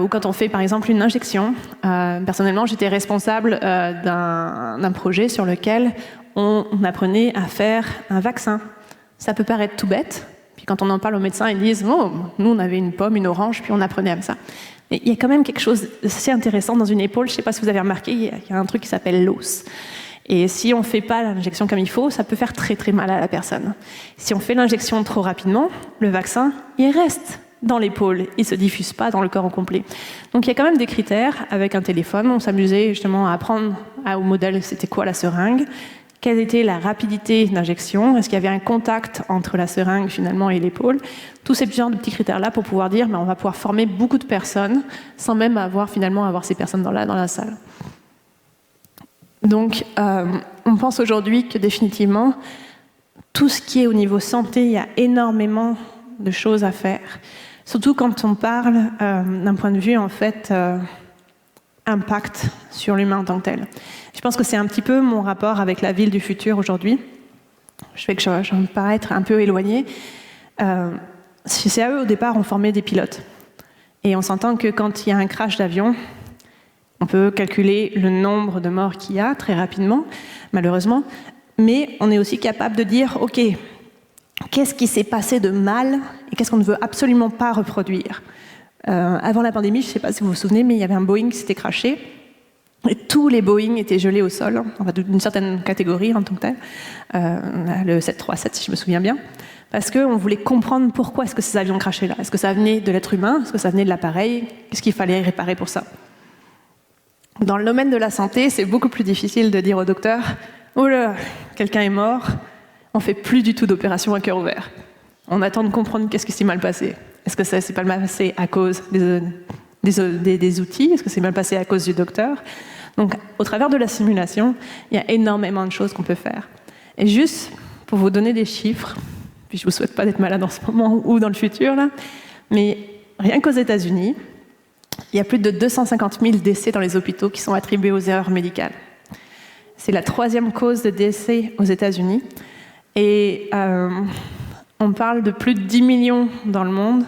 Ou quand on fait, par exemple, une injection. Personnellement, j'étais responsable d'un projet sur lequel on apprenait à faire un vaccin. Ça peut paraître tout bête. Puis quand on en parle aux médecins, ils disent « Oh, nous, on avait une pomme, une orange, puis on apprenait à ça. » Mais il y a quand même quelque chose d'assez intéressant dans une épaule. Je ne sais pas si vous avez remarqué, il y a un truc qui s'appelle l'os. Et si on ne fait pas l'injection comme il faut, ça peut faire très très mal à la personne. Si on fait l'injection trop rapidement, le vaccin, il reste dans l'épaule, il ne se diffuse pas dans le corps au complet. Donc il y a quand même des critères. Avec un téléphone, on s'amusait justement à apprendre au modèle c'était quoi la seringue, quelle était la rapidité d'injection, est-ce qu'il y avait un contact entre la seringue finalement et l'épaule. Tous ces genres de petits critères-là pour pouvoir dire on va pouvoir former beaucoup de personnes sans même avoir ces personnes dans la salle. Donc on pense aujourd'hui que définitivement tout ce qui est au niveau santé, il y a énormément de choses à faire. Surtout quand on parle d'un point de vue, en fait, impact sur l'humain en tant que tel. Je pense que c'est un petit peu mon rapport avec la ville du futur aujourd'hui. Je fais que je vais me paraître un peu éloignée. CAE, au départ, on formait des pilotes. Et on s'entend que quand il y a un crash d'avion, on peut calculer le nombre de morts qu'il y a très rapidement, malheureusement. Mais on est aussi capable de dire, OK, qu'est-ce qui s'est passé de mal et qu'est-ce qu'on ne veut absolument pas reproduire. Avant la pandémie, je ne sais pas si vous vous souvenez, mais il y avait un Boeing qui s'était crashé et tous les Boeing étaient gelés au sol, enfin, d'une certaine catégorie en tant que tel, le 737 si je me souviens bien, parce qu'on voulait comprendre pourquoi est-ce que ces avions crashaient là. Est-ce que ça venait de l'être humain? Est-ce que ça venait de l'appareil? Qu'est-ce qu'il fallait réparer pour ça? Dans le domaine de la santé, c'est beaucoup plus difficile de dire au docteur « Oh là, quelqu'un est mort », on ne fait plus du tout d'opération à cœur ouvert. On attend de comprendre qu'est-ce qui s'est mal passé. Est-ce que ça s'est mal passé à cause des outils? Est-ce que c'est mal passé à cause du docteur? Donc, au travers de la simulation, il y a énormément de choses qu'on peut faire. Et juste pour vous donner des chiffres, puis je ne vous souhaite pas d'être malade en ce moment ou dans le futur, là, Mais rien qu'aux États-Unis, il y a plus de 250 000 décès dans les hôpitaux qui sont attribués aux erreurs médicales. C'est la 3e cause de décès aux États-Unis. Et on parle de plus de 10 millions dans le monde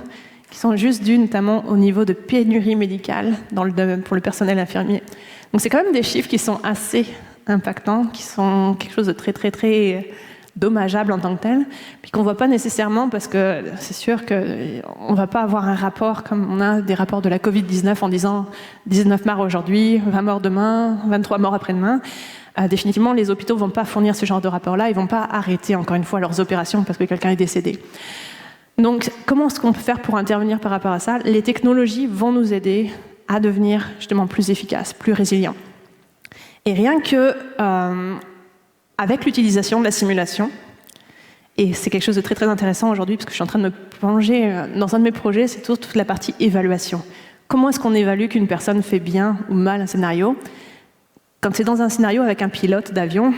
qui sont juste dus notamment au niveau de pénurie médicale pour le personnel infirmier. Donc c'est quand même des chiffres qui sont assez impactants, qui sont quelque chose de très, très, très dommageable en tant que tel, puis qu'on ne voit pas nécessairement parce que c'est sûr qu'on ne va pas avoir un rapport comme on a des rapports de la Covid-19 en disant 19 morts aujourd'hui, 20 morts demain, 23 morts après-demain. Définitivement, les hôpitaux ne vont pas fournir ce genre de rapport-là, ils ne vont pas arrêter encore une fois leurs opérations parce que quelqu'un est décédé. Donc, comment est-ce qu'on peut faire pour intervenir par rapport à ça? Les technologies vont nous aider à devenir justement plus efficaces, plus résilients. Et rien que avec l'utilisation de la simulation, et c'est quelque chose de très très intéressant aujourd'hui parce que je suis en train de me plonger dans un de mes projets, c'est toute la partie évaluation. Comment est-ce qu'on évalue qu'une personne fait bien ou mal un scénario? Quand c'est dans un scénario avec un pilote d'avion,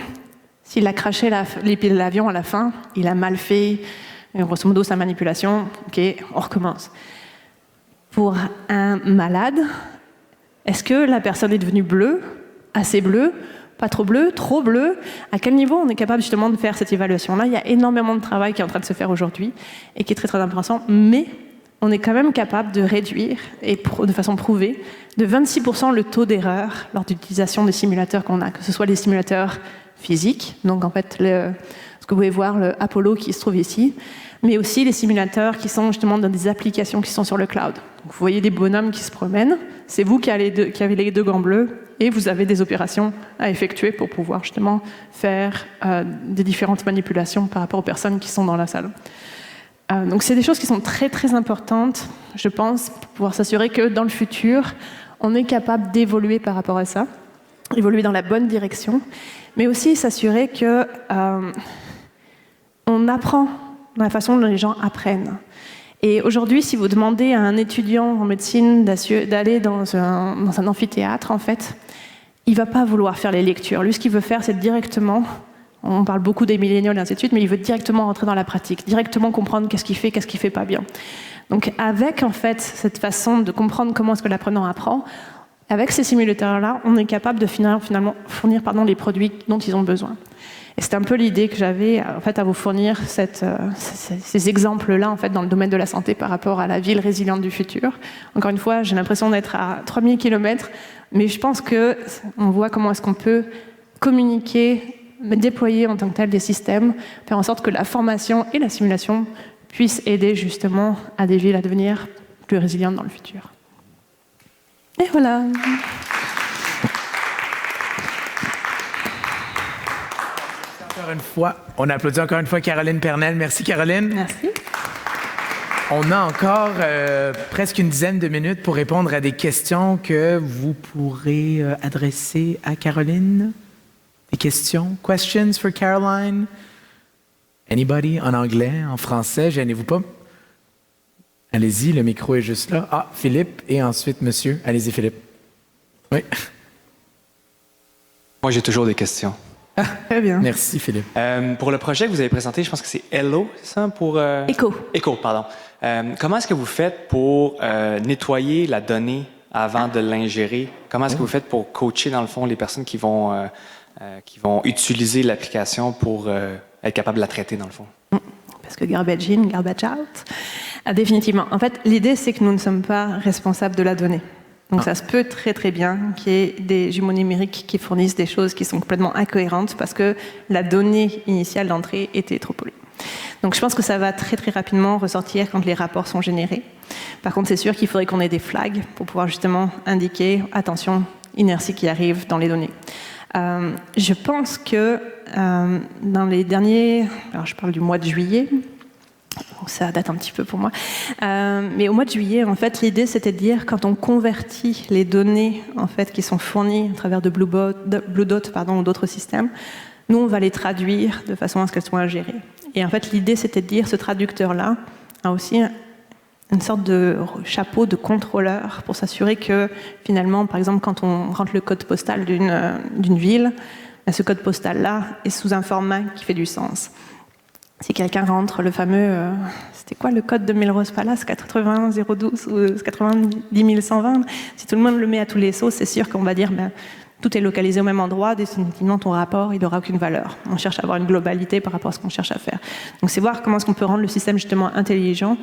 s'il a craché l'avion à la fin, il a mal fait, grosso modo sa manipulation, ok, on recommence. Pour un malade, est-ce que la personne est devenue bleue, assez bleue, pas trop bleue, trop bleue? À quel niveau on est capable justement de faire cette évaluation-là? Il y a énormément de travail qui est en train de se faire aujourd'hui et qui est très très intéressant, mais on est quand même capable de réduire, et de façon prouvée, de 26% le taux d'erreur lors d'utilisation des simulateurs qu'on a, que ce soit les simulateurs physiques, donc en fait ce que vous pouvez voir, le Apollo qui se trouve ici, mais aussi les simulateurs qui sont justement dans des applications qui sont sur le cloud. Donc vous voyez des bonhommes qui se promènent, c'est vous qui avez les 2 gants bleus, et vous avez des opérations à effectuer pour pouvoir justement faire des différentes manipulations par rapport aux personnes qui sont dans la salle. Donc c'est des choses qui sont très très importantes, je pense, pour pouvoir s'assurer que dans le futur, on est capable d'évoluer par rapport à ça, évoluer dans la bonne direction, mais aussi s'assurer que on apprend dans la façon dont les gens apprennent. Et aujourd'hui, si vous demandez à un étudiant en médecine d'aller dans un amphithéâtre, en fait, il ne va pas vouloir faire les lectures. Lui, ce qu'il veut faire, c'est directement, on parle beaucoup des millénials et ainsi de suite, mais il veut directement rentrer dans la pratique, directement comprendre qu'est-ce qu'il fait pas bien. Donc avec, en fait, cette façon de comprendre comment est-ce que l'apprenant apprend, avec ces simulateurs-là, on est capable de finalement fournir les produits dont ils ont besoin. Et c'est un peu l'idée que j'avais en fait, à vous fournir ces exemples-là en fait, dans le domaine de la santé par rapport à la ville résiliente du futur. Encore une fois, j'ai l'impression d'être à 3000 km, mais je pense qu'on voit comment est-ce qu'on peut communiquer, déployer en tant que tel des systèmes, faire en sorte que la formation et la simulation puissent aider justement à des villes à devenir plus résilientes dans le futur. Et voilà. On applaudit encore une fois Caroline Pernelle. Merci, Caroline. Merci. On a encore presque une dizaine de minutes pour répondre à des questions que vous pourrez adresser à Caroline. Des questions? Questions for Caroline? Anybody? En anglais, en français? Gênez-vous pas. Allez-y, le micro est juste là. Ah, Philippe, et ensuite monsieur. Allez-y, Philippe. Oui. Moi, j'ai toujours des questions. Très bien. Merci, Philippe. Pour le projet que vous avez présenté, je pense que c'est Hello, c'est ça? Pour, Echo, pardon. Comment est-ce que vous faites pour nettoyer la donnée avant de l'ingérer? Comment est-ce que vous faites pour coacher, dans le fond, les personnes qui vont utiliser l'application pour être capable de la traiter, dans le fond? Parce que garbage in, garbage out. Définitivement. En fait, l'idée, c'est que nous ne sommes pas responsables de la donnée. Donc ça se peut très très bien qu'il y ait des jumeaux numériques qui fournissent des choses qui sont complètement incohérentes parce que la donnée initiale d'entrée était trop polluée. Donc je pense que ça va très très rapidement ressortir quand les rapports sont générés. Par contre, c'est sûr qu'il faudrait qu'on ait des flags pour pouvoir justement indiquer, attention, inertie qui arrive dans les données. Je pense que dans les derniers, alors je parle du mois de juillet, donc ça date un petit peu pour moi, mais au mois de juillet, en fait, l'idée c'était de dire quand on convertit les données en fait qui sont fournies à travers de Blue Dot ou d'autres systèmes, nous on va les traduire de façon à ce qu'elles soient ingérées. Et en fait, l'idée c'était de dire ce traducteur-là a aussi une sorte de chapeau de contrôleur pour s'assurer que finalement, par exemple, quand on rentre le code postal d'une ville, ce code postal-là est sous un format qui fait du sens. Si quelqu'un rentre le fameux, c'était quoi le code de Melrose Palace, 80 012 ou 90 120, si tout le monde le met à tous les sauts, c'est sûr qu'on va dire tout est localisé au même endroit, définitivement ton rapport il n'aura aucune valeur. On cherche à avoir une globalité par rapport à ce qu'on cherche à faire. Donc c'est voir comment est-ce qu'on peut rendre le système justement intelligent,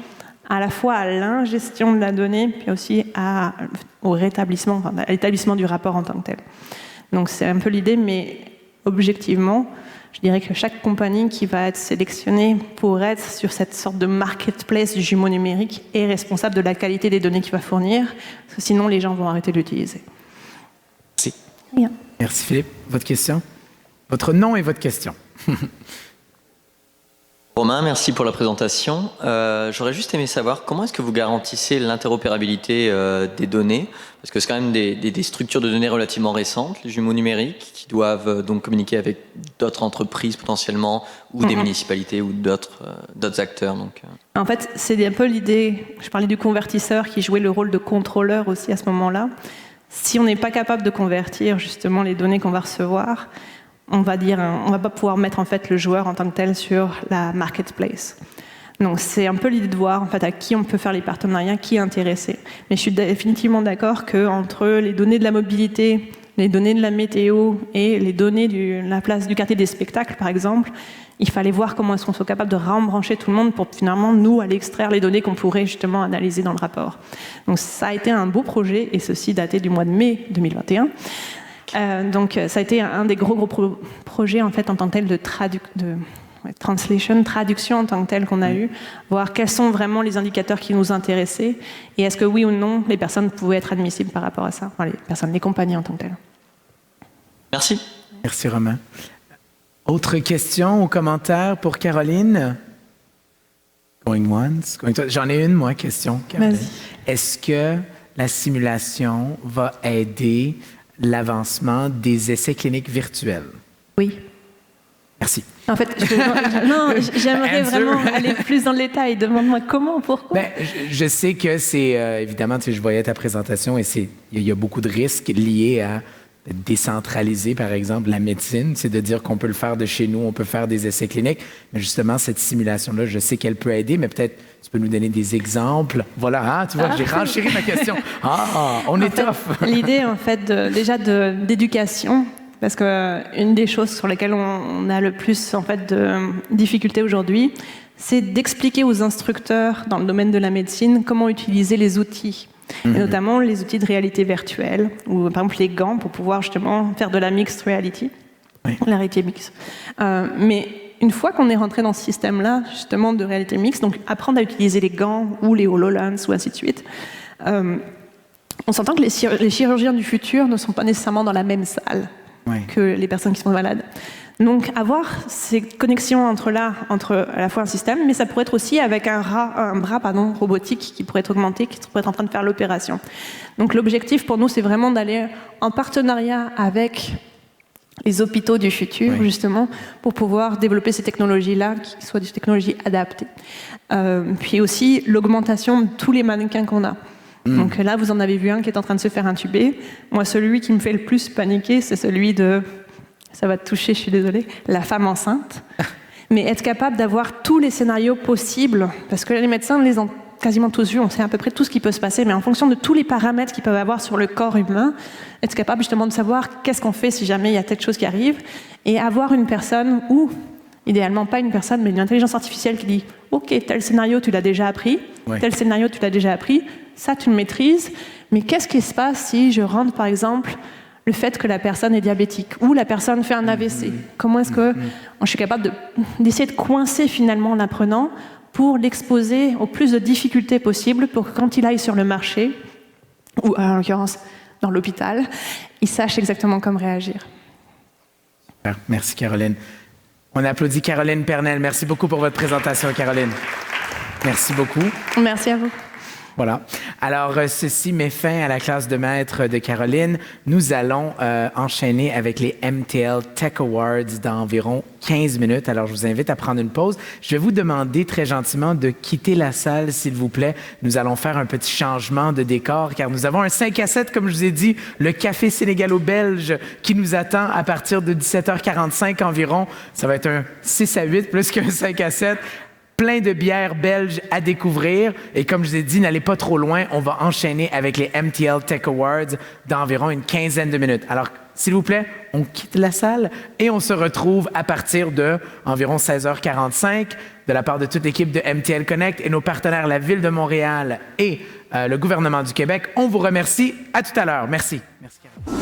à la fois à l'ingestion de la donnée, puis aussi au rétablissement, enfin, à l'établissement du rapport en tant que tel. Donc c'est un peu l'idée, mais objectivement, je dirais que chaque compagnie qui va être sélectionnée pour être sur cette sorte de marketplace du jumeau numérique est responsable de la qualité des données qu'il va fournir, parce que sinon les gens vont arrêter de l'utiliser. Merci. Bien. Merci Philippe. Votre question? Votre nom et votre question. Romain, merci pour la présentation. J'aurais juste aimé savoir comment est-ce que vous garantissez l'interopérabilité des données, parce que c'est quand même des structures de données relativement récentes, les jumeaux numériques, qui doivent donc communiquer avec d'autres entreprises potentiellement, ou des municipalités, ou d'autres acteurs. Donc. En fait, c'est un peu l'idée, je parlais du convertisseur qui jouait le rôle de contrôleur aussi à ce moment-là. Si on n'est pas capable de convertir justement les données qu'on va recevoir, on va pas pouvoir mettre en fait le joueur en tant que tel sur la marketplace. Donc c'est un peu l'idée de voir en fait à qui on peut faire les partenariats, qui est intéressé. Mais je suis définitivement d'accord que entre les données de la mobilité, les données de la météo et les données de la place du quartier des spectacles par exemple, il fallait voir comment est-ce qu'on soit capable de rembrancher tout le monde pour finalement nous aller extraire les données qu'on pourrait justement analyser dans le rapport. Donc ça a été un beau projet et ceci daté du mois de mai 2021. Donc ça a été un des gros projets en fait en tant que tel de traduction en tant que tel qu'on a eu, voir quels sont vraiment les indicateurs qui nous intéressaient et est-ce que oui ou non les personnes pouvaient être admissibles par rapport à ça, enfin, les compagnies en tant que telles. Merci. Merci Romain. Autre question ou commentaire pour Caroline? Going once, going twice. J'en ai une, moi, question, Caroline. Vas-y. Est-ce que la simulation va aider l'avancement des essais cliniques virtuels? Oui. Merci. En fait, j'aimerais vraiment aller plus dans le détail. Demande-moi comment, pourquoi. Je sais que c'est, évidemment, tu sais, je voyais ta présentation et il y a beaucoup de risques liés à décentraliser, par exemple, la médecine. C'est de dire qu'on peut le faire de chez nous, on peut faire des essais cliniques. Mais justement, cette simulation-là, je sais qu'elle peut aider, mais peut-être tu peux nous donner des exemples. Voilà, tu vois, j'ai renchéri ma question. On est tough. L'idée, en fait, d'éducation, parce qu'une des choses sur lesquelles on a le plus en fait, de difficultés aujourd'hui, c'est d'expliquer aux instructeurs dans le domaine de la médecine comment utiliser les outils. Et notamment les outils de réalité virtuelle, ou par exemple les gants pour pouvoir justement faire de la mixed reality, la réalité mixte. Mais une fois qu'on est rentré dans ce système-là, justement de réalité mixte, donc apprendre à utiliser les gants ou les HoloLens ou ainsi de suite, on s'entend que les chirurgiens du futur ne sont pas nécessairement dans la même salle que les personnes qui sont malades. Donc avoir ces connexions entre à la fois un système, mais ça pourrait être aussi avec un bras robotique qui pourrait être augmenté, qui pourrait être en train de faire l'opération. Donc l'objectif pour nous, c'est vraiment d'aller en partenariat avec les hôpitaux du futur, justement, pour pouvoir développer ces technologies-là, qui soient des technologies adaptées. Puis aussi l'augmentation de tous les mannequins qu'on a. Donc là, vous en avez vu un qui est en train de se faire intuber. Moi, celui qui me fait le plus paniquer, c'est celui de... Ça va te toucher, je suis désolée. La femme enceinte. Mais être capable d'avoir tous les scénarios possibles, parce que les médecins les ont quasiment tous vus, on sait à peu près tout ce qui peut se passer, mais en fonction de tous les paramètres qu'ils peuvent avoir sur le corps humain, être capable justement de savoir qu'est-ce qu'on fait si jamais il y a telle chose qui arrive, et avoir une personne, ou idéalement pas une personne, mais une intelligence artificielle qui dit « Ok, tel scénario, tu l'as déjà appris, tel scénario, tu l'as déjà appris, ça, tu le maîtrises, mais qu'est-ce qui se passe si je rentre, par exemple, le fait que la personne est diabétique ou la personne fait un AVC. Comment est-ce que je suis capable d'essayer de coincer finalement l'apprenant pour l'exposer au plus de difficultés possibles pour que quand il aille sur le marché, ou en l'occurrence dans l'hôpital, il sache exactement comment réagir. Super. Merci Caroline. On applaudit Caroline Pernel. Merci beaucoup pour votre présentation, Caroline. Merci beaucoup. Merci à vous. Voilà. Alors, ceci met fin à la classe de maître de Caroline. Nous allons enchaîner avec les MTL Tech Awards dans environ 15 minutes. Alors, je vous invite à prendre une pause. Je vais vous demander très gentiment de quitter la salle, s'il vous plaît. Nous allons faire un petit changement de décor, car nous avons un 5 à 7, comme je vous ai dit, le café sénégalo-belge qui nous attend à partir de 17h45 environ. Ça va être un 6 à 8 plus qu'un 5 à 7. Plein de bières belges à découvrir. Et comme je vous ai dit, n'allez pas trop loin. On va enchaîner avec les MTL Tech Awards dans environ une quinzaine de minutes. Alors, s'il vous plaît, on quitte la salle et on se retrouve à partir de environ 16h45 de la part de toute l'équipe de MTL Connect et nos partenaires, la Ville de Montréal et le gouvernement du Québec. On vous remercie. À tout à l'heure. Merci. Merci, Caroline.